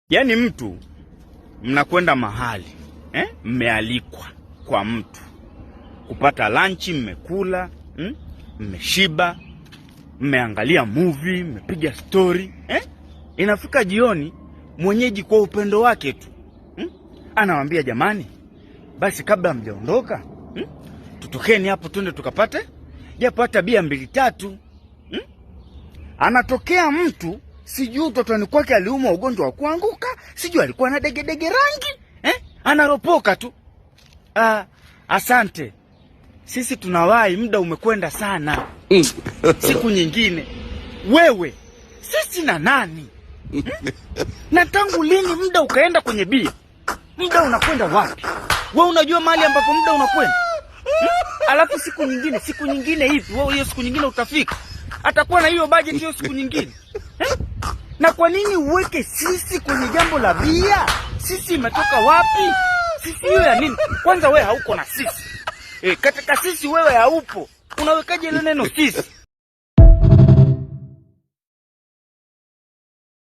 Yaani mtu mnakwenda mahali mmealikwa kwa mtu kupata lunch, mmekula, mmeshiba, mmeangalia movie, mmepiga story, inafika jioni mwenyeji kwa upendo wake tu anawaambia jamani, basi kabla mjaondoka tutokeni hapo twende tukapate japo hata bia 2-3. Anatokea mtu sijui utotoni kwake aliumwa ugonjwa wa kuanguka, sijui alikuwa na degedege rangi, anaropoka tu. Asante, sisi tunawahi, muda umekwenda sana. Siku nyingine. Wewe sisi na nani? Na tangu lini muda ukaenda kwenye bia? Muda unakwenda wapi? Wewe unajua mahali ambapo muda unakwenda? Alafu siku nyingine hivi, wewe hiyo siku nyingine utafika? Atakuwa na hiyo budget hiyo siku nyingine? Na kwa nini uweke sisi kwenye jambo la bia? Sisi imetoka wapi? Sisi hiyo ya nini? Kwanza wewe hauko na sisi. Katika sisi wewe haupo. Unawekaje ile neno sisi?